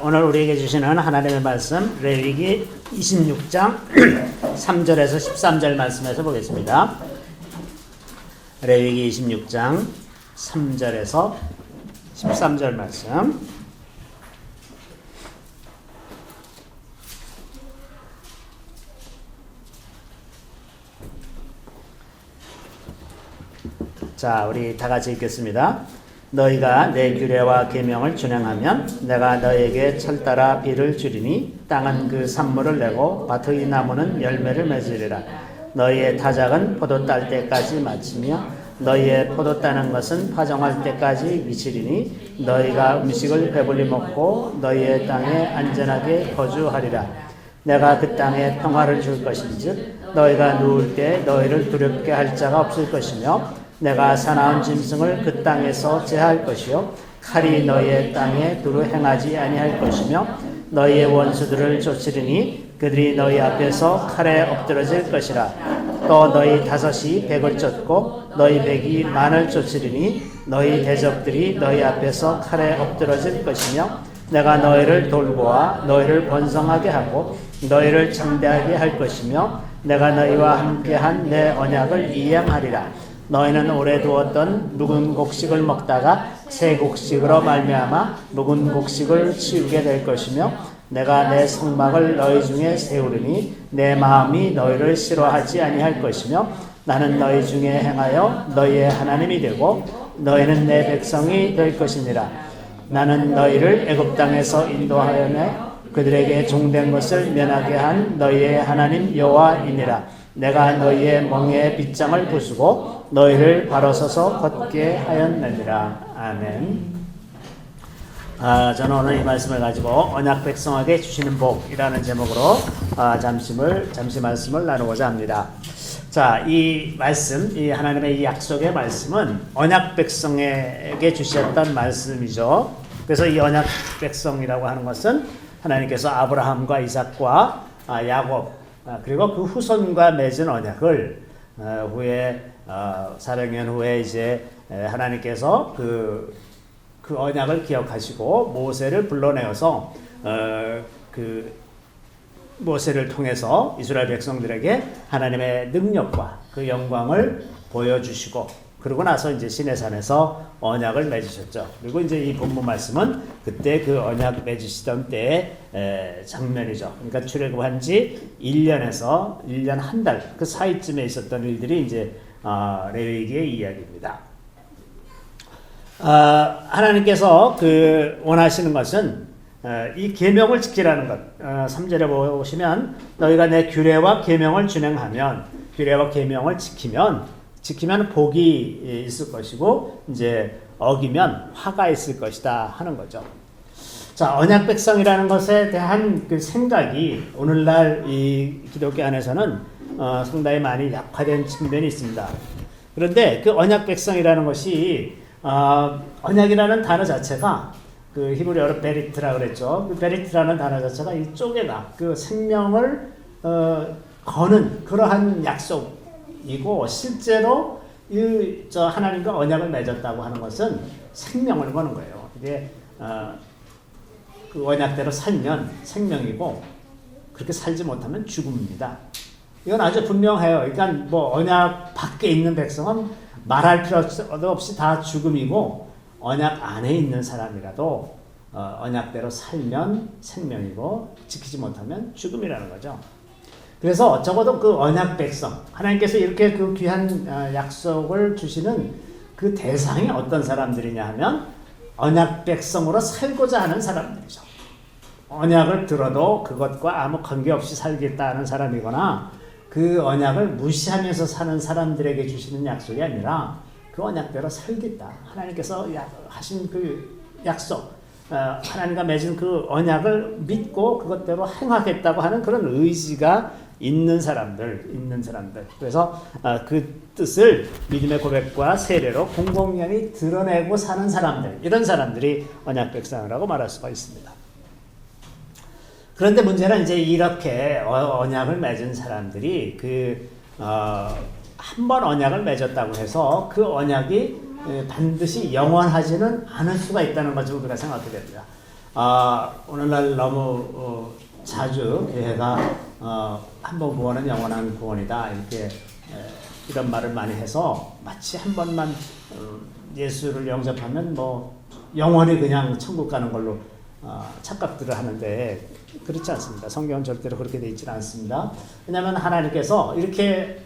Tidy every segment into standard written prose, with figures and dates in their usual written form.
오늘 우리에게 주시는 하나님의 말씀 레위기 26장 3절에서 13절 말씀에서 보겠습니다. 레위기 26장 3절에서 13절 말씀. 자, 우리 다 같이 읽겠습니다. 너희가 내 규례와 계명을 준행하면 내가 너희에게 철따라 비를 주리니 땅은 그 산물을 내고 밭의 나무는 열매를 맺으리라. 너희의 타작은 포도 딸 때까지 마치며 너희의 포도 따는 것은 파종할 때까지 미치리니 너희가 음식을 배불리 먹고 너희의 땅에 안전하게 거주하리라. 내가 그 땅에 평화를 줄 것인즉 너희가 누울 때 너희를 두렵게 할 자가 없을 것이며 내가 사나운 짐승을 그 땅에서 제할 것이요 칼이 너희의 땅에 두루 행하지 아니할 것이며 너희의 원수들을 쫓으리니 그들이 너희 앞에서 칼에 엎드러질 것이라. 또 너희 다섯이 백을 쫓고 너희 백이 만을 쫓으리니 너희 대적들이 너희 앞에서 칼에 엎드러질 것이며 내가 너희를 돌보아 너희를 번성하게 하고 너희를 창대하게 할 것이며 내가 너희와 함께한 내 언약을 이행하리라. 너희는 오래 두었던 묵은 곡식을 먹다가 새 곡식으로 말미암아 묵은 곡식을 치우게 될 것이며 내가 내 성막을 너희 중에 세우리니 내 마음이 너희를 싫어하지 아니할 것이며 나는 너희 중에 행하여 너희의 하나님이 되고 너희는 내 백성이 될 것이니라. 나는 너희를 애굽 땅에서 인도하여내 그들에게 종된 것을 면하게 한 너희의 하나님 여호와이니라. 내가 너희의 멍에의 빗장을 부수고 너희를 바로 서서 걷게 하였느니라. 아멘. 저는 오늘 이 말씀을 가지고 언약 백성에게 주시는 복이라는 제목으로 잠시 말씀을 나누고자 합니다. 자, 이 말씀, 이 하나님의 이 약속의 말씀은 언약 백성에게 주셨던 말씀이죠. 그래서 이 언약 백성이라고 하는 것은 하나님께서 아브라함과 이삭과 야곱 그리고 그 후손과 맺은 언약을 후에 400년 후에 이제 하나님께서 그 언약을 기억하시고 모세를 불러내어서 그 모세를 통해서 이스라엘 백성들에게 하나님의 능력과 그 영광을 보여주시고 그러고 나서 이제 시내산에서 언약을 맺으셨죠. 그리고 이제 이 본문 말씀은 그때 그 언약 맺으시던 때의 장면이죠. 그러니까 출애굽한 지 1년에서 1년 한 달 그 사이쯤에 있었던 일들이 이제 레위기의 이야기입니다. 하나님께서 그 원하시는 것은 이 계명을 지키라는 것. 3절에 보시면 너희가 내 규례와 계명을 준행하면 규례와 계명을 지키면 복이 있을 것이고 이제 어기면 화가 있을 것이다 하는 거죠. 자, 언약 백성이라는 것에 대한 그 생각이 오늘날 이 기독교 안에서는 상당히 많이 약화된 측면이 있습니다. 그런데 그 언약 백성이라는 것이 언약이라는 단어 자체가 그 히브리어로 베리트라 그랬죠. 그 베리트라는 단어 자체가 이 쪼개다 그 생명을 거는 그러한 약속이고 실제로 하나님과 언약을 맺었다고 하는 것은 생명을 거는 거예요. 이게 그 언약대로 살면 생명이고 그렇게 살지 못하면 죽음입니다. 이건 아주 분명해요. 그러니까 뭐 언약 밖에 있는 백성은 말할 필요도 없이 다 죽음이고 언약 안에 있는 사람이라도 언약대로 살면 생명이고 지키지 못하면 죽음이라는 거죠. 그래서 적어도 그 언약 백성, 하나님께서 이렇게 그 귀한 약속을 주시는 그 대상이 어떤 사람들이냐 하면 언약 백성으로 살고자 하는 사람들이죠. 언약을 들어도 그것과 아무 관계없이 살겠다는 사람이거나 그 언약을 무시하면서 사는 사람들에게 주시는 약속이 아니라 그 언약대로 살겠다. 하나님께서 하신 그 약속, 하나님과 맺은 그 언약을 믿고 그것대로 행하겠다고 하는 그런 의지가 있는 사람들. 그래서 그 뜻을 믿음의 고백과 세례로 공공연히 드러내고 사는 사람들, 이런 사람들이 언약 백성이라고 말할 수가 있습니다. 그런데 문제는 이제 이렇게 언약을 맺은 사람들이 한 번 언약을 맺었다고 해서 그 언약이 반드시 영원하지는 않을 수가 있다는 것을 우리가 생각하게 됩니다. 오늘날 너무 자주 교회가 한 번 구원은 영원한 구원이다 이렇게 이런 말을 많이 해서 마치 한 번만 예수를 영접하면 뭐 영원히 그냥 천국 가는 걸로 착각들을 하는데 그렇지 않습니다. 성경은 절대로 그렇게 되어 있지는 않습니다. 왜냐하면 하나님께서 이렇게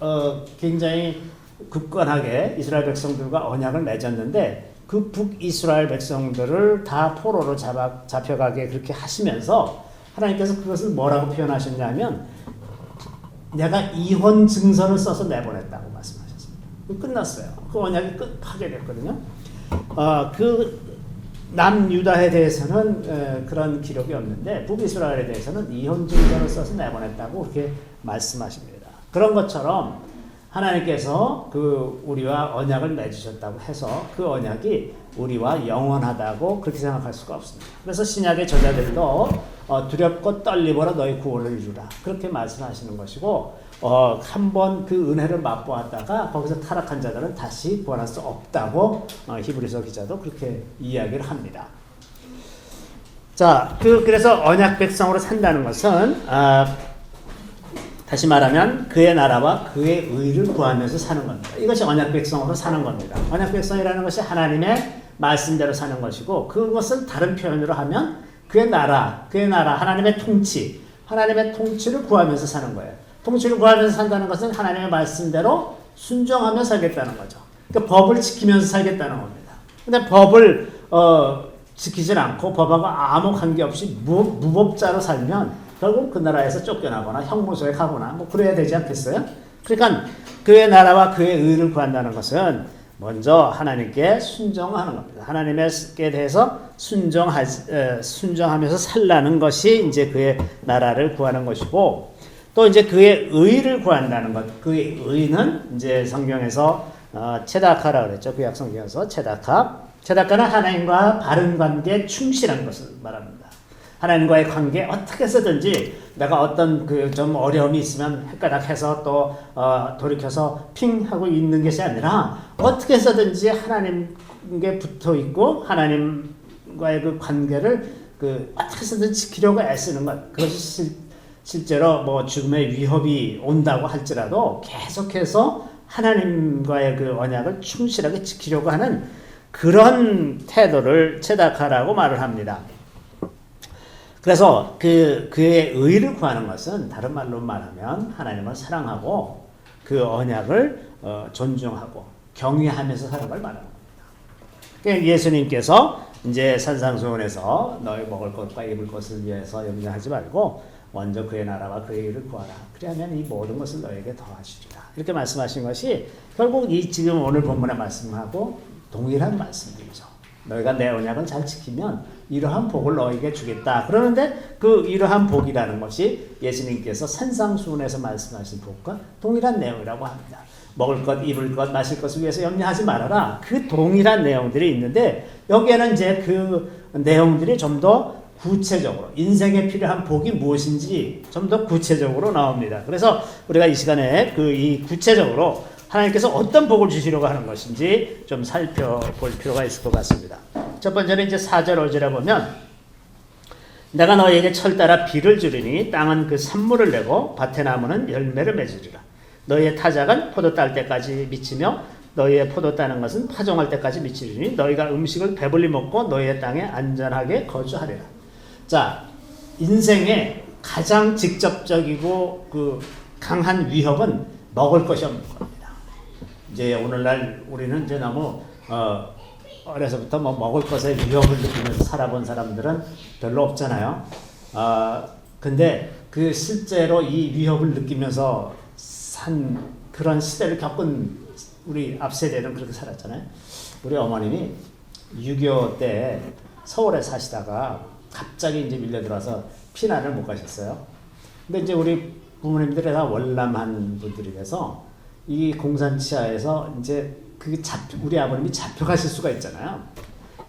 굉장히 굳건하게 이스라엘 백성들과 언약을 맺었는데 그 북이스라엘 백성들을 다 포로로 잡혀가게 그렇게 하시면서 하나님께서 그것을 뭐라고 표현하셨냐면 내가 이혼 증서를 써서 내보냈다고 말씀하셨습니다. 끝났어요. 그 언약이 파괴됐거든요. 그 남유다에 대해서는 그런 기록이 없는데 북이스라엘에 대해서는 이혼 증서를 써서 내보냈다고 그렇게 말씀하십니다. 그런 것처럼 하나님께서 그 우리와 언약을 맺으셨다고 해서 그 언약이 우리와 영원하다고 그렇게 생각할 수가 없습니다. 그래서 신약의 저자들도 두렵고 떨림으로 너희 구원을 이루라 그렇게 말씀하시는 것이고 한번 그 은혜를 맛보았다가 거기서 타락한 자들은 다시 구원할 수 없다고 히브리서 기자도 그렇게 이야기를 합니다. 자, 그래서 언약 백성으로 산다는 것은 다시 말하면 그의 나라와 그의 의를 구하면서 사는 겁니다. 이것이 언약 백성으로 사는 겁니다. 언약 백성이라는 것이 하나님의 말씀대로 사는 것이고 그것을 다른 표현으로 하면 그의 나라, 하나님의 하나님의 통치를 구하면서 사는 거예요. 통치를 구하면서 산다는 것은 하나님의 말씀대로 순종하며 살겠다는 거죠. 그러니까 법을 지키면서 살겠다는 겁니다. 근데 법을 지키질 않고 법하고 아무 관계없이 무법자로 살면 결국 그 나라에서 쫓겨나거나 형무소에 가거나 뭐 그래야 되지 않겠어요? 그러니까 그의 나라와 그의 의를 구한다는 것은 먼저 하나님께 순종하는 겁니다. 하나님께 대해서 순종하면서 살라는 것이 이제 그의 나라를 구하는 것이고 또 이제 그의 의를 구한다는 것. 그의 의는 이제 성경에서 체다카라 그랬죠. 구약 성경에서 체다카는 하나님과 바른 관계에 충실한 것을 말합니다. 하나님과의 관계 어떻게 해서든지 내가 어떤 그 좀 어려움이 있으면 헷가닥 해서 또 돌이켜서 핑 하고 있는 것이 아니라 어떻게 해서든지 하나님께 붙어 있고 하나님과의 그 관계를 어떻게 해서든 지키려고 애쓰는 것. 그것이 실제로 뭐 죽음의 위협이 온다고 할지라도 계속해서 하나님과의 그 언약을 충실하게 지키려고 하는 그런 태도를 체다카라고 말을 합니다. 그래서 그의 의를 구하는 것은 다른 말로 말하면 하나님을 사랑하고 그 언약을 존중하고 경외하면서 사는 걸 말하는 겁니다. 그러니까 예수님께서 이제 산상수훈에서 너희 먹을 것과 입을 것을 위해서 염려하지 말고 먼저 그의 나라와 그의 의를 구하라. 그리하면 이 모든 것을 너에게 더하시리라. 이렇게 말씀하신 것이 결국 이 지금 오늘 본문의 말씀하고 동일한 말씀들이죠. 너희가 내 언약을 잘 지키면 이러한 복을 너에게 주겠다. 그러는데 그 이러한 복이라는 것이 예수님께서 산상수훈에서 말씀하신 복과 동일한 내용이라고 합니다. 먹을 것, 입을 것, 마실 것을 위해서 염려하지 말아라. 그 동일한 내용들이 있는데 여기에는 이제 그 내용들이 좀 더 구체적으로 인생에 필요한 복이 무엇인지 좀 더 구체적으로 나옵니다. 그래서 우리가 이 시간에 이 구체적으로 하나님께서 어떤 복을 주시려고 하는 것인지 좀 살펴볼 필요가 있을 것 같습니다. 첫 번째는 이제 4절 5절에 보면 내가 너에게 철 따라 비를 주리니 땅은 그 산물을 내고 밭의 나무는 열매를 맺으리라. 너희의 타작은 포도 딸 때까지 미치며 너희의 포도 따는 것은 파종할 때까지 미치리니 너희가 음식을 배불리 먹고 너희의 땅에 안전하게 거주하리라. 자, 인생의 가장 직접적이고 그 강한 위협은 먹을 것이 없는 겁니다. 이제 오늘날 우리는 이제 너무 어려서부터 뭐 먹을 것에 위협을 느끼면서 살아본 사람들은 별로 없잖아요. 근데 그 실제로 이 위협을 느끼면서 산 그런 시대를 겪은 우리 앞 세대는 그렇게 살았잖아요. 우리 어머님이 6.25 때 서울에 사시다가 갑자기 이제 밀려 들어와서 피난을 못 가셨어요. 근데 이제 우리 부모님들이 다 월남한 분들이라서 이 공산 치하에서 이제 우리 아버님이 잡혀가실 수가 있잖아요.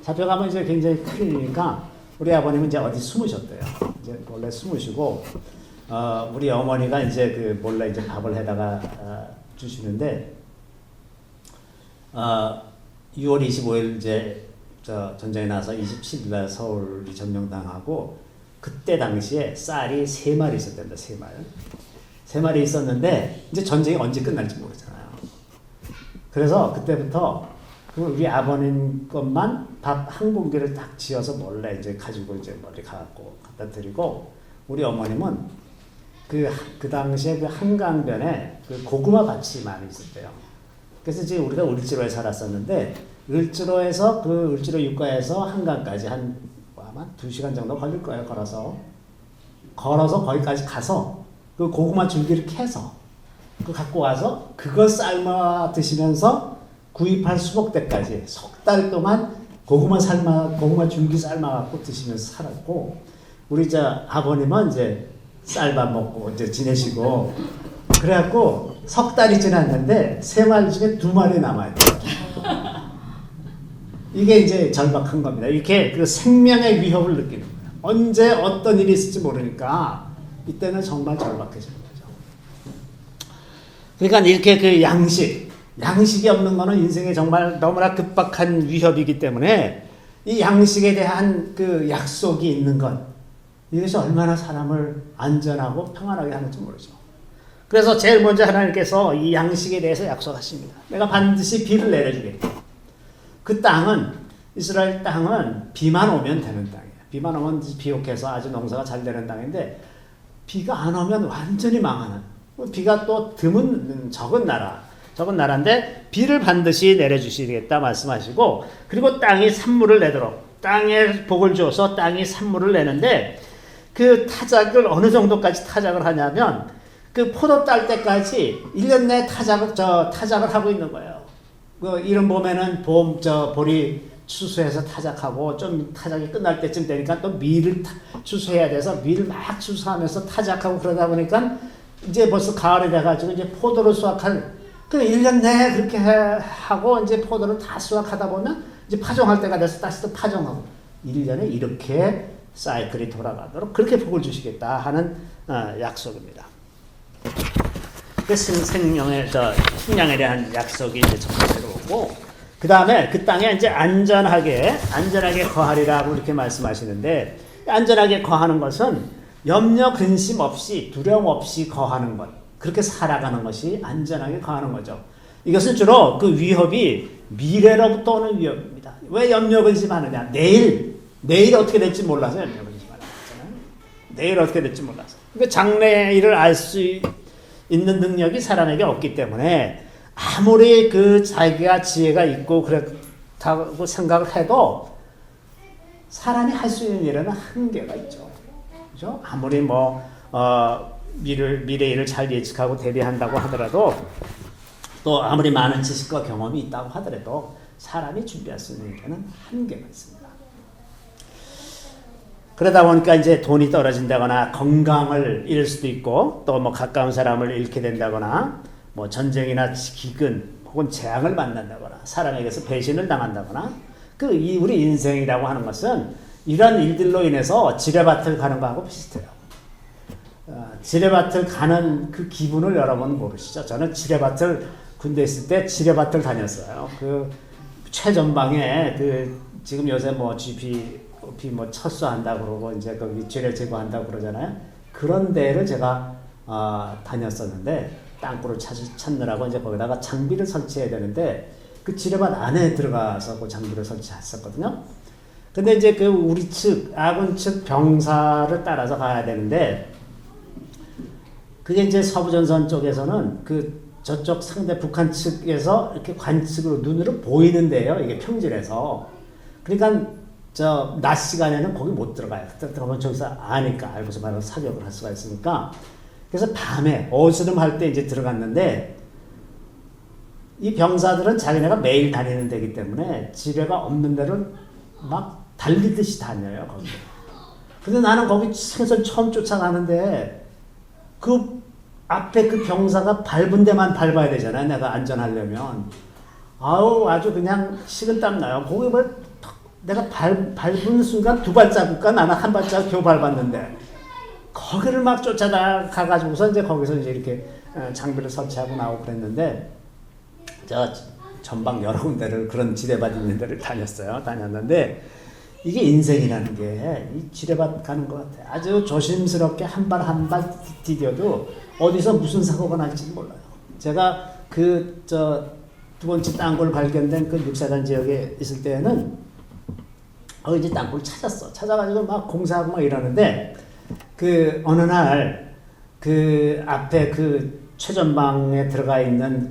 잡혀가면 이제 굉장히 큰 일이니까 우리 아버님은 이제 어디 숨으셨대요. 이제 원래 숨으시고 우리 어머니가 이제 몰래 이제 밥을 해다가 주시는데 6월 25일 이제 저 전쟁이 나서 27일 날 서울이 점령당하고 그때 당시에 쌀이 3마리 있었답니다. 3마리. 3마리 있었는데 이제 전쟁이 언제 끝날지 모르잖아요. 그래서 그때부터 우리 아버님 것만 밥 한 공기를 딱 지어서 몰래 이제 가지고 이제 멀리 가갖고 갖다 드리고 우리 어머님은 그 당시에 그 한강변에 그 고구마 밭이 많이 있었대요. 그래서 지금 우리가 을지로에 살았었는데 을지로에서 그 을지로 육가에서 한강까지 아마 2시간 정도 걸릴 거예요. 걸어서 거기까지 가서 그 고구마 줄기를 캐서 그 갖고 와서 그걸 삶아 드시면서 구입한 수복대까지 석 달 동안 고구마 줄기 삶아 갖고 드시면서 살았고 우리 아버님은 이제 쌀밥 먹고 이제 지내시고 그래갖고 석 달이 지났는데 3마리 중에 2마리 남아있대요. 이게 이제 절박한 겁니다. 이렇게 그 생명의 위협을 느끼는 거예요. 언제 어떤 일이 있을지 모르니까 이때는 정말 절박해지는 거죠. 그러니까 이렇게 그 양식이 없는 거는 인생에 정말 너무나 급박한 위협이기 때문에 이 양식에 대한 그 약속이 있는 것 이것이 얼마나 사람을 안전하고 평안하게 하는지 모르죠. 그래서 제일 먼저 하나님께서 이 양식에 대해서 약속하십니다. 내가 반드시 비를 내려주겠다. 그 땅은 이스라엘 땅은 비만 오면 되는 땅이에요. 비만 오면 비옥해서 아주 농사가 잘 되는 땅인데 비가 안 오면 완전히 망하는 비가 또 드문 적은 나라인데 비를 반드시 내려주시겠다 말씀하시고 그리고 땅이 산물을 내도록 땅에 복을 주어서 땅이 산물을 내는데 그 타작을 어느 정도까지 타작을 하냐면 그 포도 딸 때까지 1년 내에 타작을 하고 있는 거예요. 그 이른 봄에는 보리 추수해서 타작하고 좀 타작이 끝날 때쯤 되니까 또 밀을 추수해야 돼서 밀을 막 추수하면서 타작하고 그러다 보니까 이제 벌써 가을이 돼가지고 이제 포도를 수확할 그 1년 내에 그렇게 하고 이제 포도를 다 수확하다 보면 이제 파종할 때가 돼서 다시 또 파종하고 1년에 이렇게 사이클이 돌아가도록 그렇게 복을 주시겠다 하는 약속입니다. 그 식량에 대한 약속이 이제 첫 번째로 오고 그 다음에 그 땅에 이제 안전하게 거하리라고 이렇게 말씀하시는데 안전하게 거하는 것은 염려 근심 없이 두려움 없이 거하는 것 그렇게 살아가는 것이 안전하게 거하는 거죠. 이것은 주로 그 위협이 미래로부터 오는 위협입니다. 왜 염려 근심하느냐? 내일 어떻게 될지 몰라서 염려 근심하는 거잖아요. 내일 어떻게 될지 몰라서. 그러니까 장래일을 알 수 있는 능력이 사람에게 없기 때문에 아무리 그 자기가 지혜가 있고 그렇다고 생각을 해도 사람이 할 수 있는 일에는 한계가 있죠. 그죠? 아무리 미래 일을 잘 예측하고 대비한다고 하더라도 또 아무리 많은 지식과 경험이 있다고 하더라도 사람이 준비할 수 있는 일에는 한계가 있습니다. 그러다 보니까 이제 돈이 떨어진다거나 건강을 잃을 수도 있고 또 가까운 사람을 잃게 된다거나 전쟁이나 기근 혹은 재앙을 만난다거나 사람에게서 배신을 당한다거나 우리 인생이라고 하는 것은 이런 일들로 인해서 지뢰밭을 가는 거하고 비슷해요. 지뢰밭을 가는 그 기분을 여러분 모르시죠? 저는 군대 있을 때 지뢰밭을 다녔어요. 그 최전방에 지금 요새 GP 철수한다 그러고 이제 거기 지뢰 제거한다고 그러잖아요. 그런 데를 제가 다녔었는데 땅굴을 찾느라고 이제 거기다가 장비를 설치해야 되는데 그 지뢰밭 안에 들어가서 그 장비를 설치했었거든요. 근데 이제 우리 아군 측 병사를 따라서 가야 되는데 그게 이제 서부전선 쪽에서는 저쪽 상대 북한 측에서 이렇게 관측으로 눈으로 보이는데요. 이게 평지라서. 그러니까 낮 시간에는 거기 못 들어가요. 그때 들어가면 저기서 알고서 바로 사격을 할 수가 있으니까. 그래서 밤에 어스름할 때 이제 들어갔는데 이 병사들은 자기네가 매일 다니는 데이기 때문에 지뢰가 없는 데를 막 달리듯이 다녀요. 거기. 근데 나는 거기 생선 처음 쫓아가는데 그 앞에 그 병사가 밟은 데만 밟아야 되잖아요. 내가 안전하려면. 아주 그냥 식은땀 나요. 거기 내가 밟은 순간 2발자국과 나는 1발자국 겨우 밟았는데 거기를 막 쫓아가가지고서 이제 거기서 이제 이렇게 장비를 설치하고 나오고 그랬는데 전방 여러 군데를 그런 지뢰밭 있는 데를 다녔는데 이게 인생이라는 게 이 지뢰밭 가는 것 같아요. 아주 조심스럽게 한 발 한 발 디뎌도 어디서 무슨 사고가 날지 몰라요. 제가 두 번째 땅굴 발견된 그 육사단 지역에 있을 때는 이제 땅굴 찾아가지고 막 공사하고 막 이러는데 그 어느 날 그 앞에 그 최전방에 들어가 있는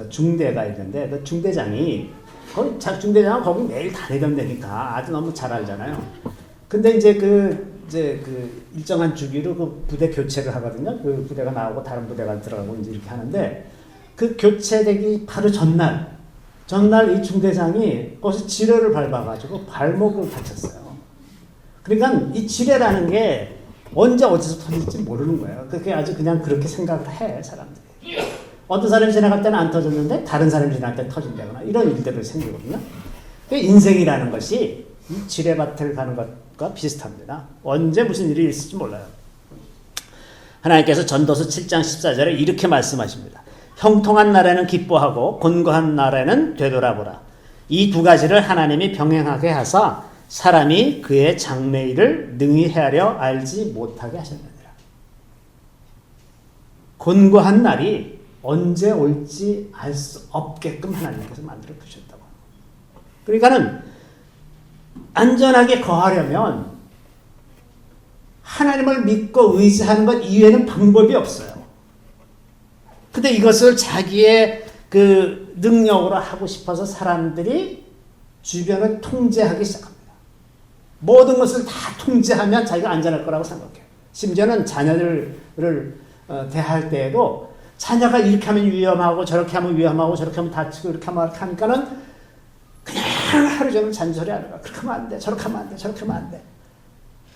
중대가 있는데 그 중대장이 중대장은 거기 매일 다니던 데니까 아주 너무 잘 알잖아요. 근데 이제 그 일정한 주기로 그 부대 교체를 하거든요. 그 부대가 나오고 다른 부대가 들어가고 이제 이렇게 하는데 그 교체되기 바로 전날 이 중대장이 거기서 지뢰를 밟아가지고 발목을 다쳤어요. 그러니까 이 지뢰라는 게 언제 어디서 터질지 모르는 거예요. 그게 아주 그냥 그렇게 생각을 해, 사람들이. 어떤 사람이 지나갈 때는 안 터졌는데 다른 사람이 지나갈 때 터진다거나 이런 일들을 생기거든요. 인생이라는 것이 이 지뢰밭을 가는 것과 비슷합니다. 언제 무슨 일이 있을지 몰라요. 하나님께서 전도서 7장 14절에 이렇게 말씀하십니다. 형통한 날에는 기뻐하고 곤고한 날에는 되돌아보라. 이 두 가지를 하나님이 병행하게 하사 사람이 그의 장래일을 능히 헤아려 알지 못하게 하셨느니라. 곤고한 날이 언제 올지 알 수 없게끔 하나님께서 만들어 두셨다고. 그러니까는 안전하게 거하려면 하나님을 믿고 의지하는 것 이외에는 방법이 없어요. 근데 이것을 자기의 그 능력으로 하고 싶어서 사람들이 주변을 통제하기 시작합니다. 모든 것을 다 통제하면 자기가 안전할 거라고 생각해요. 심지어는 자녀들을 대할 때에도 자녀가 이렇게 하면 위험하고 저렇게 하면 위험하고 저렇게 하면 다치고 이렇게 하면 하니까는 그냥 하루 종일 잔소리하는 거야. 그렇게 하면 안 돼. 저렇게 하면 안 돼. 저렇게 하면 안 돼.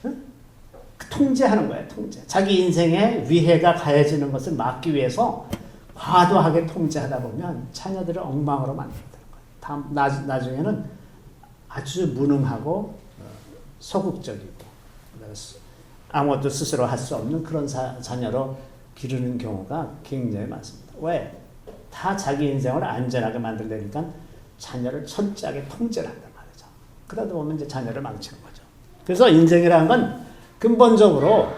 응? 통제하는 거예요. 통제. 자기 인생에 위해가 가해지는 것을 막기 위해서 과도하게 통제하다 보면 자녀들을 엉망으로 만들어야 되는 거예요. 나중에는 아주 무능하고 소극적이고 아무것도 스스로 할 수 없는 그런 자녀로 기르는 경우가 굉장히 많습니다. 왜? 다 자기 인생을 안전하게 만들려니까 자녀를 철저하게 통제를 한단 말이죠. 그러다 보면 이제 자녀를 망치는 거죠. 그래서 인생이라는 건 근본적으로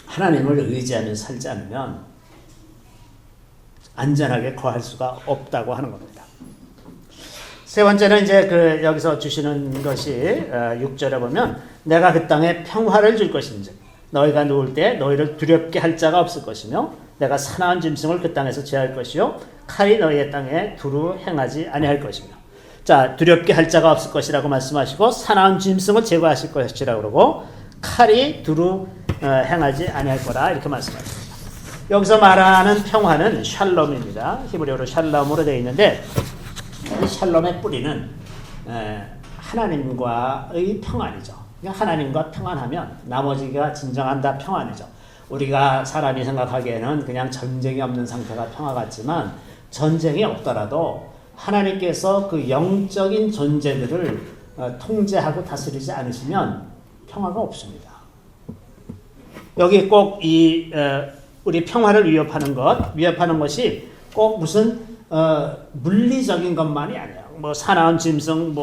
하나님을 의지하며 살지 않으면 안전하게 거할 수가 없다고 하는 겁니다. 세 번째는 이제 여기서 주시는 것이 6절에 보면 내가 그 땅에 평화를 줄 것인지 너희가 누울 때 너희를 두렵게 할 자가 없을 것이며 내가 사나운 짐승을 그 땅에서 제할 것이요 칼이 너희의 땅에 두루 행하지 아니할 것이며. 자, 두렵게 할 자가 없을 것이라고 말씀하시고 사나운 짐승을 제거하실 것이라고 그러고 칼이 두루 행하지 아니할 거라 이렇게 말씀하십니다. 여기서 말하는 평화는 샬롬입니다. 히브리어로 샬롬으로 되어 있는데 이 샬롬의 뿌리는 하나님과의 평안이죠. 하나님과 평안하면 나머지가 진정한 다 평안이죠. 우리가 사람이 생각하기에는 그냥 전쟁이 없는 상태가 평화 같지만 전쟁이 없더라도 하나님께서 그 영적인 존재들을 통제하고 다스리지 않으시면 평화가 없습니다. 여기 꼭 우리 평화를 위협하는 것이 꼭 무슨 물리적인 것만이 아니에요. 뭐 사나운 짐승,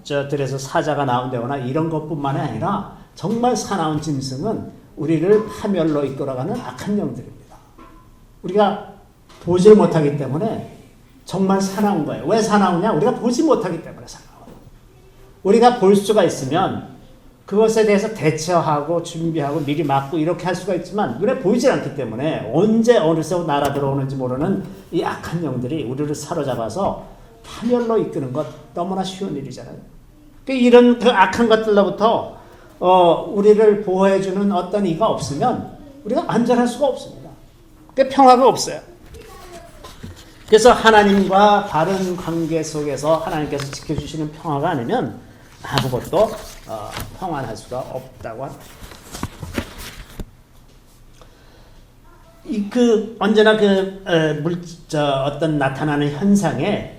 들에서 사자가 나온다거나 이런 것뿐만이 아니라 정말 사나운 짐승은 우리를 파멸로 이끌어가는 악한 영들입니다. 우리가 보지 못하기 때문에 정말 사나운 거예요. 왜 사나우냐? 우리가 보지 못하기 때문에 사나워요. 우리가 볼 수가 있으면 그것에 대해서 대처하고 준비하고 미리 막고 이렇게 할 수가 있지만 눈에 보이지 않기 때문에 언제 어느새 날아 들어오는지 모르는 이 악한 영들이 우리를 사로잡아서 파멸로 이끄는 것 너무나 쉬운 일이잖아요. 이런 그 악한 것들로부터 우리를 보호해주는 어떤 이가 없으면 우리가 안전할 수가 없습니다. 평화가 없어요. 그래서 하나님과 바른 관계 속에서 하나님께서 지켜주시는 평화가 아니면 아무것도 평안할 수가 없다고 합니다. 언제나 어떤 나타나는 현상의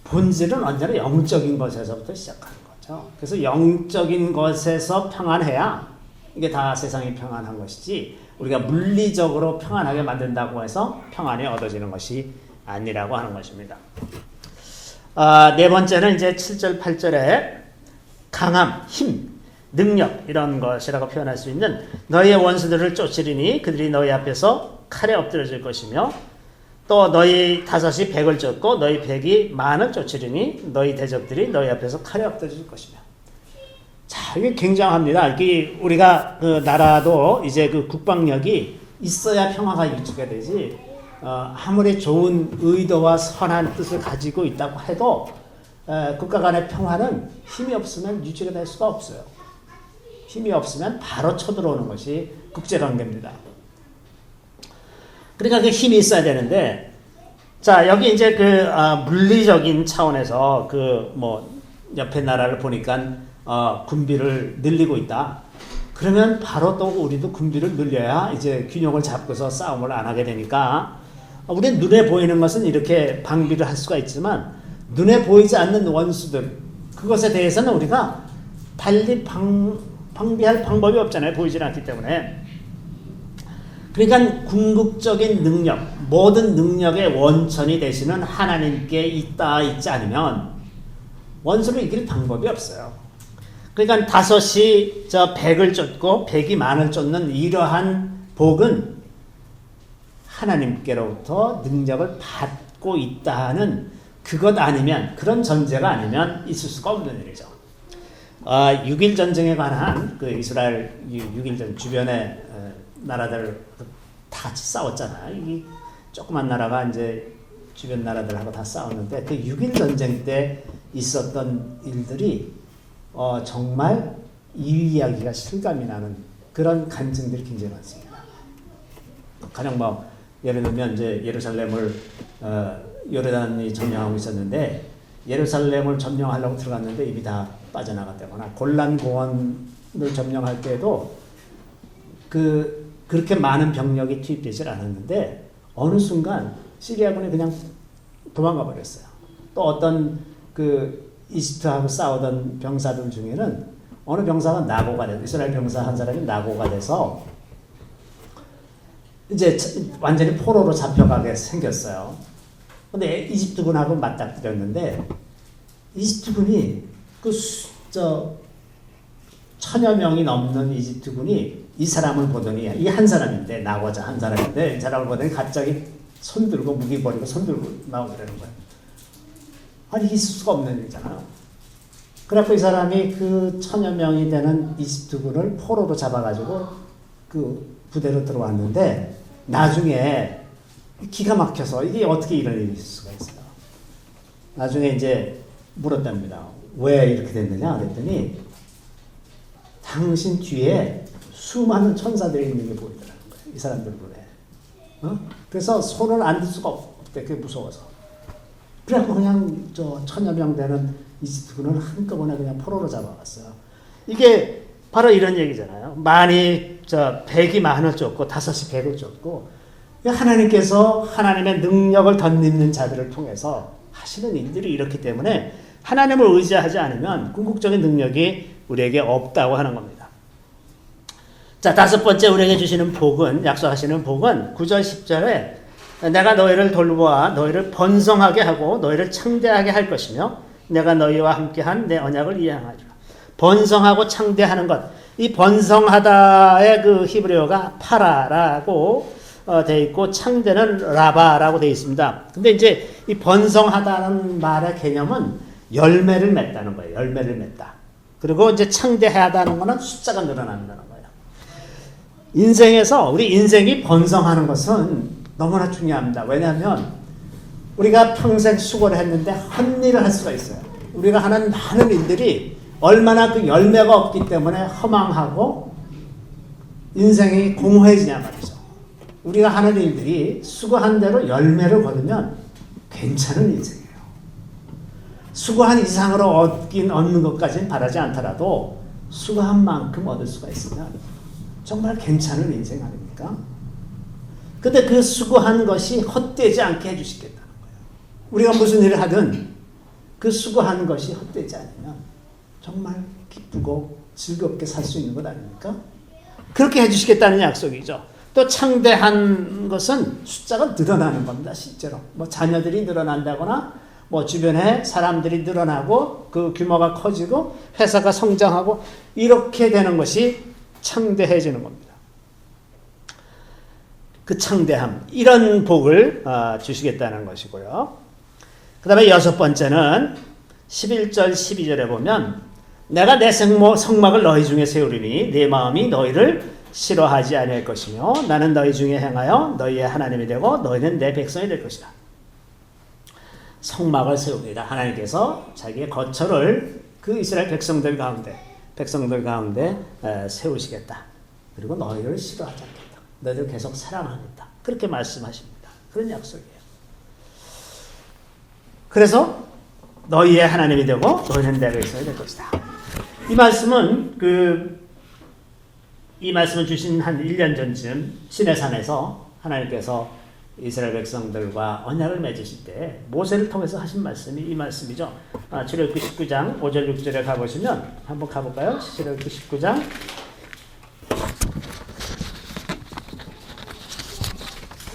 본질은 언제나 영적인 것에서부터 시작하는 거죠. 그래서 영적인 것에서 평안해야 이게 다 세상이 평안한 것이지 우리가 물리적으로 평안하게 만든다고 해서 평안이 얻어지는 것이 아니라고 하는 것입니다. 네 번째는 이제 7절, 8절에 강함, 힘, 능력 이런 것이라고 표현할 수 있는 너희의 원수들을 쫓으리니 그들이 너희 앞에서 칼에 엎드려질 것이며 또 너희 다섯이 백을 쫓고 너희 백이 만을 쫓으리니 너희 대적들이 너희 앞에서 칼에 엎드려질 것이며. 자, 이게 굉장합니다. 이게 우리가 그 나라도 이제 그 국방력이 있어야 평화가 유지가 되지. 아무리 좋은 의도와 선한 뜻을 가지고 있다고 해도 국가 간의 평화는 힘이 없으면 유지가 될 수가 없어요. 힘이 없으면 바로 쳐들어오는 것이 국제관계입니다. 그러니까 그 힘이 있어야 되는데, 자, 여기 이제 그 물리적인 차원에서 그 뭐 옆에 나라를 보니까 군비를 늘리고 있다. 그러면 바로 또 우리도 군비를 늘려야 이제 균형을 잡고서 싸움을 안 하게 되니까 우리 눈에 보이는 것은 이렇게 방비를 할 수가 있지만 눈에 보이지 않는 원수들 그것에 대해서는 우리가 달리 방비할 방법이 없잖아요. 보이지 않기 때문에. 그러니까 궁극적인 능력, 모든 능력의 원천이 되시는 하나님께 있지 않으면 원수를 이길 방법이 없어요. 그러니까 다섯이 백을 쫓고 백이 만을 쫓는 이러한 복은 하나님께로부터 능력을 받고 있다는 그것 아니면, 그런 전제가 아니면 있을 수가 없는 일이죠. 6.1 전쟁에 관한 그 이스라엘 6.1 전 주변의 나라들 다 같이 싸웠잖아요. 이 조그만 나라가 이제 주변 나라들하고 다 싸웠는데 그 6.1 전쟁 때 있었던 일들이 정말 이야기가 실감이 나는 그런 간증들이 굉장히 많습니다. 가령 뭐 예를 들면 이제 예루살렘을 요르단이 점령하고 있었는데 예루살렘을 점령하려고 들어갔는데 입이 다 빠져나갔다거나 골란 공원을 점령할 때도 그렇게 많은 병력이 투입되질 않았는데 어느 순간 시리아군이 그냥 도망가 버렸어요. 또 어떤 그 이집트하고 싸우던 병사들 중에는 어느 병사가 낙오가 돼서 이스라엘 병사 한 사람이 낙오가 돼서 이제 완전히 포로로 잡혀가게 생겼어요. 근데 이집트군하고 맞닥뜨렸는데 이집트군이 천여 명이 넘는 이집트군이 이 사람을 보더니 이 한 사람인데 낙오자 한 사람인데 이 사람을 보더니 갑자기 손 들고 무기 버리고 손 들고 나오더라는 거예요. 아니 있을 수가 없는 일이잖아요. 그래갖고 이 사람이 그 천여 명이 되는 이집트군을 포로로 잡아가지고 그 부대로 들어왔는데 나중에 기가 막혀서 이게 어떻게 이런 일이 있을 수가 있어요. 나중에 이제 물었답니다. 왜 이렇게 됐느냐 그랬더니 당신 뒤에 수많은 천사들이 있는 게 보이더라는 거예요. 이 사람들 눈에. 그래서 손을 안 들 수가 없대. 그게 무서워서. 그래갖고 그냥 천여 명 되는 이집트군을 한꺼번에 그냥 포로로 잡아갔어요. 이게 바로 이런 얘기잖아요. 많이 백이 만을 쫓고 다섯이 백을 쫓고 하나님께서 하나님의 능력을 덧입는 자들을 통해서 하시는 일들이 이렇기 때문에 하나님을 의지하지 않으면 궁극적인 능력이 우리에게 없다고 하는 겁니다. 자, 다섯 번째 우리에게 주시는 복은, 약속하시는 복은 9절 10절에 내가 너희를 돌보아 너희를 번성하게 하고 너희를 창대하게 할 것이며 내가 너희와 함께한 내 언약을 이행하리라. 번성하고 창대하는 것. 이 번성하다의 그 히브리어가 파라라고 되어 있고 창대는 라바라고 되어 있습니다. 근데 이제 이 번성하다는 말의 개념은 열매를 맺다는 거예요. 열매를 맺다. 그리고 이제 창대하다는 거는 숫자가 늘어난다는 거예요. 인생에서 우리 인생이 번성하는 것은 너무나 중요합니다. 왜냐하면 우리가 평생 수고를 했는데 헛일을 할 수가 있어요. 우리가 하는 많은 일들이 얼마나 그 열매가 없기 때문에 허망하고 인생이 공허해지냐 말이죠. 우리가 하는 일들이 수고한 대로 열매를 거두면 괜찮은 인생이에요. 수고한 이상으로 얻는 것까지는 바라지 않더라도 수고한 만큼 얻을 수가 있으면 정말 괜찮은 인생 아닙니까? 근데 그 수고한 것이 헛되지 않게 해주시겠다는 거예요. 우리가 무슨 일을 하든 그 수고한 것이 헛되지 않으면 정말 기쁘고 즐겁게 살 수 있는 것 아닙니까? 그렇게 해주시겠다는 약속이죠. 또 창대한 것은 숫자가 늘어나는 겁니다. 실제로 뭐 자녀들이 늘어난다거나 뭐 주변에 사람들이 늘어나고 그 규모가 커지고 회사가 성장하고 이렇게 되는 것이 창대해지는 겁니다. 그 창대함, 이런 복을 주시겠다는 것이고요. 그 다음에 여섯 번째는 11절 12절에 보면 내가 내 성막을 너희 중에 세우리니 내 마음이 너희를 싫어하지 아니할 것이며 나는 너희 중에 행하여 너희의 하나님이 되고 너희는 내 백성이 될 것이다. 성막을 세웁니다. 하나님께서 자기의 거처를 그 이스라엘 백성들 가운데 세우시겠다. 그리고 너희를 싫어하지 않겠다. 너희를 계속 사랑하겠다. 그렇게 말씀하십니다. 그런 약속이에요. 그래서 너희의 하나님이 되고 너희는 내 백성이 될 것이다. 이 말씀을 주신 한 1년 전쯤 시내산에서 하나님께서 이스라엘 백성들과 언약을 맺으실 때 모세를 통해서 하신 말씀이 이 말씀이죠. 출애굽기 19장 5절 6절에 가보시면 한번 가볼까요? 출애굽기 19장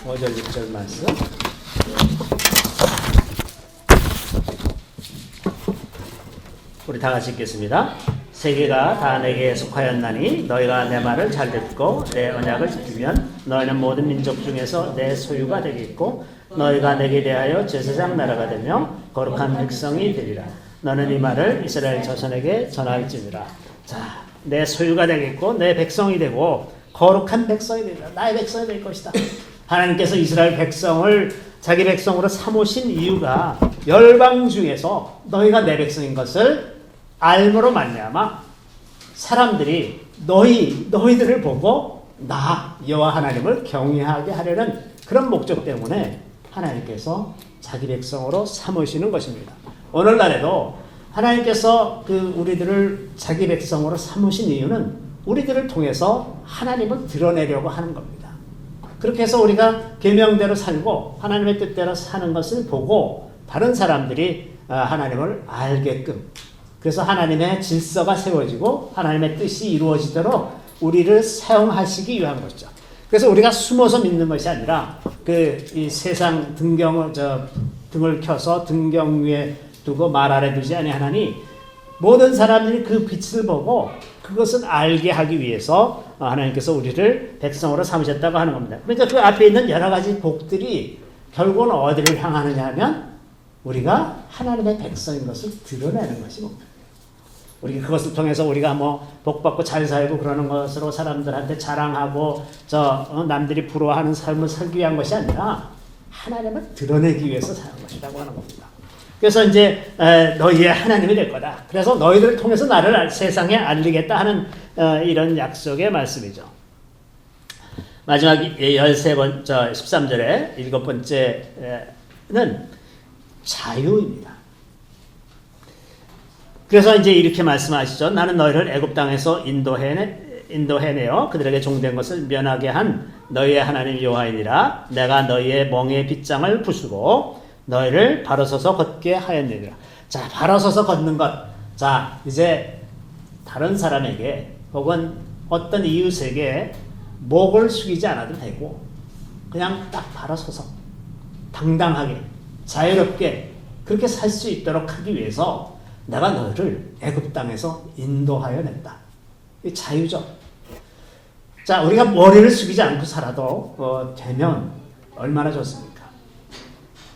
5절 6절 말씀. 우리 다 같이 읽겠습니다. 세계가 다 내게 속하였나니 너희가 내 말을 잘 듣고 내 언약을 지키면 너희는 모든 민족 중에서 내 소유가 되겠고 너희가 내게 대하여 제사장 나라가 되며 거룩한 백성이 되리라. 너는 이 말을 이스라엘 자손에게 전할지니라. 자, 내 소유가 되겠고 내 백성이 되고 거룩한 백성이 되리라. 나의 백성이 될 것이다. 하나님께서 이스라엘 백성을 자기 백성으로 삼으신 이유가 열방 중에서 너희가 내 백성인 것을 알므로 말미암아 사람들이 너희들을 보고 나 여호와 하나님을 경외하게 하려는 그런 목적 때문에 하나님께서 자기 백성으로 삼으시는 것입니다. 오늘날에도 하나님께서 우리들을 자기 백성으로 삼으신 이유는 우리들을 통해서 하나님을 드러내려고 하는 겁니다. 그렇게 해서 우리가 계명대로 살고 하나님의 뜻대로 사는 것을 보고 다른 사람들이 하나님을 알게끔, 그래서 하나님의 질서가 세워지고 하나님의 뜻이 이루어지도록 우리를 사용하시기 위한 것이죠. 그래서 우리가 숨어서 믿는 것이 아니라 이 세상 등을 켜서 등경 위에 두고 말 아래 두지 아니하나니 모든 사람들이 그 빛을 보고 그것을 알게 하기 위해서 하나님께서 우리를 백성으로 삼으셨다고 하는 겁니다. 그러니까 그 앞에 있는 여러 가지 복들이 결국은 어디를 향하느냐 하면 우리가 하나님의 백성인 것을 드러내는 것이고, 우리가 그것을 통해서 우리가 복받고 잘 살고 그러는 것으로 사람들한테 자랑하고 남들이 부러워하는 삶을 살기 위한 것이 아니라 하나님을 드러내기 위해서 사는 것이라고 하는 겁니다. 그래서 이제 너희의 하나님이 될 거다. 그래서 너희들을 통해서 나를 세상에 알리겠다 하는 이런 약속의 말씀이죠. 마지막 13절에 7번째는 자유입니다. 그래서 이제 이렇게 말씀하시죠. 나는 너희를 애굽 땅에서 인도해내어 그들에게 종된 것을 면하게 한 너희의 하나님 여호와이니라. 내가 너희의 멍에 빗장을 부수고 너희를 바로 서서 걷게 하였느니라. 자, 바로 서서 걷는 것. 자, 이제 다른 사람에게 혹은 어떤 이웃에게 목을 숙이지 않아도 되고 그냥 딱 바로 서서 당당하게 자유롭게 그렇게 살 수 있도록 하기 위해서 내가 너희를 애굽 땅에서 인도하여 냈다. 이 자유죠. 자, 우리가 머리를 숙이지 않고 살아도 되면 얼마나 좋습니까?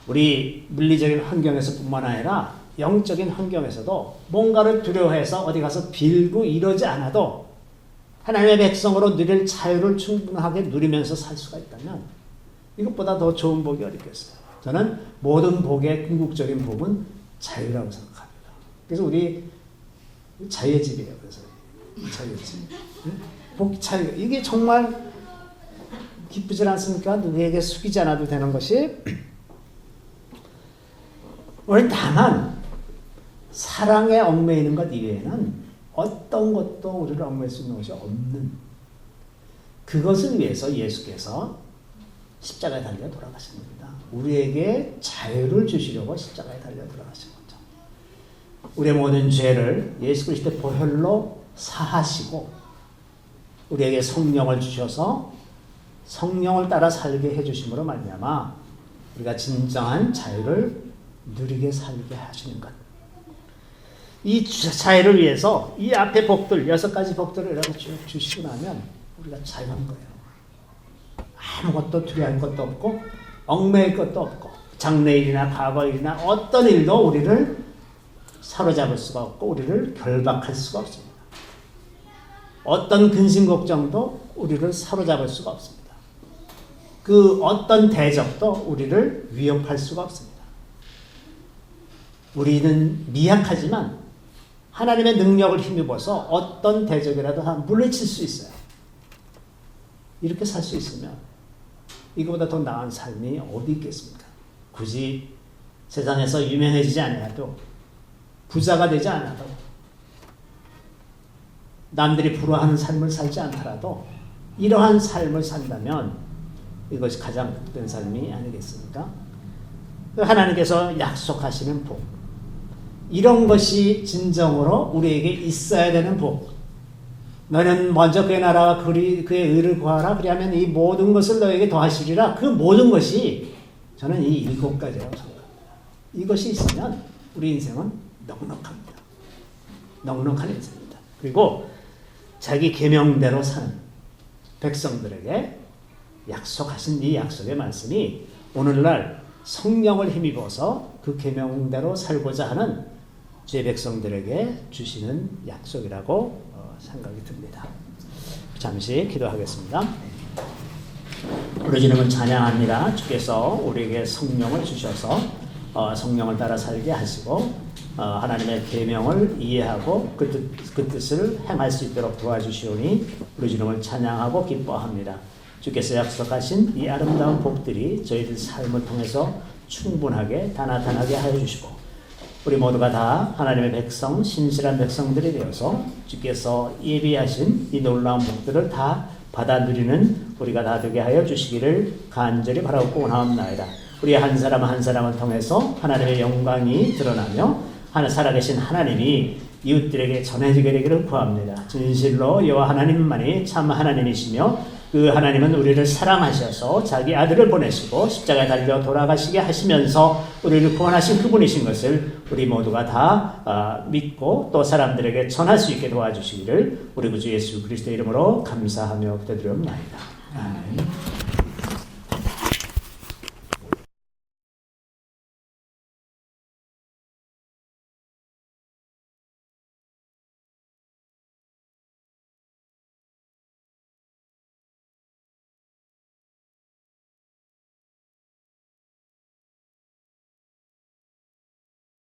우리 물리적인 환경에서 뿐만 아니라 영적인 환경에서도 뭔가를 두려워해서 어디 가서 빌고 이러지 않아도 하나님의 백성으로 누릴 자유를 충분하게 누리면서 살 수가 있다면 이것보다 더 좋은 복이 어디 있겠어요? 저는 모든 복의 궁극적인 복은 자유라고 생각합니다. 그래서 우리 자유의 집이에요. 그래서 자유의 집. 복 자유. 이게 정말 기쁘지 않습니까? 누구에게 숙이지 않아도 되는 것이. 우리 다만 사랑에 얽매이는 것 이외에는 어떤 것도 우리를 얽매일 수 있는 것이 없는, 그것을 위해서 예수께서 십자가에 달려 돌아가신 겁니다. 우리에게 자유를 주시려고 십자가에 달려 돌아가신 거죠. 우리의 모든 죄를 예수 그리스도의 보혈로 사하시고 우리에게 성령을 주셔서 성령을 따라 살게 해주심으로 말미암아 우리가 진정한 자유를 누리게 살게 하시는 것. 이 자유를 위해서 이 앞에 복들 6가지 복들을 이렇게 쭉 주시고 나면 우리가 자유한 거예요. 아무것도 두려워할 것도 없고 얽매일 것도 없고 장래일이나 과거일이나 어떤 일도 우리를 사로잡을 수가 없고 우리를 결박할 수가 없습니다. 어떤 근심 걱정도 우리를 사로잡을 수가 없습니다. 그 어떤 대적도 우리를 위협할 수가 없습니다. 우리는 미약하지만 하나님의 능력을 힘입어서 어떤 대적이라도 다 물리칠 수 있어요. 이렇게 살 수 있으면 이거보다 더 나은 삶이 어디 있겠습니까? 굳이 세상에서 유명해지지 않아도 부자가 되지 않아도 남들이 부러워하는 삶을 살지 않더라도 이러한 삶을 산다면 이것이 가장 복된 삶이 아니겠습니까? 하나님께서 약속하시는 복, 이런 것이 진정으로 우리에게 있어야 되는 복. 너는 먼저 그의 나라와 그의 의를 구하라. 그리하면 이 모든 것을 너에게 더하시리라. 그 모든 것이 저는 이 7가지라고 생각합니다. 이것이 있으면 우리 인생은 넉넉합니다. 넉넉한 인생입니다. 그리고 자기 계명대로 사는 백성들에게 약속하신 이 약속의 말씀이 오늘날 성령을 힘입어서 그 계명대로 살고자 하는 제 백성들에게 주시는 약속이라고 생각이 듭니다. 잠시 기도하겠습니다. 우리 주님을 찬양합니다. 주께서 우리에게 성령을 주셔서 성령을 따라 살게 하시고 하나님의 계명을 이해하고 그 뜻을 행할 수 있도록 도와주시오니 우리 주님을 찬양하고 기뻐합니다. 주께서 약속하신 이 아름다운 복들이 저희들 삶을 통해서 충분하게 다 나타나게 하여 주시고 우리 모두가 다 하나님의 백성, 신실한 백성들이 되어서 주께서 예비하신 이 놀라운 복들을 다 받아 누리는 우리가 다 되게 하여 주시기를 간절히 바라고 원하옵나이다. 우리 한 사람 한 사람을 통해서 하나님의 영광이 드러나며 살아계신 하나님이 이웃들에게 전해지게 되기를 구합니다. 진실로 여호와 하나님만이 참 하나님이시며 그 하나님은 우리를 사랑하셔서 자기 아들을 보내시고 십자가에 달려 돌아가시게 하시면서 우리를 구원하신 그분이신 것을 우리 모두가 다 믿고 또 사람들에게 전할 수 있게 도와주시기를 우리 구주 예수 그리스도의 이름으로 감사하며 기도드리옵나이다. 아멘.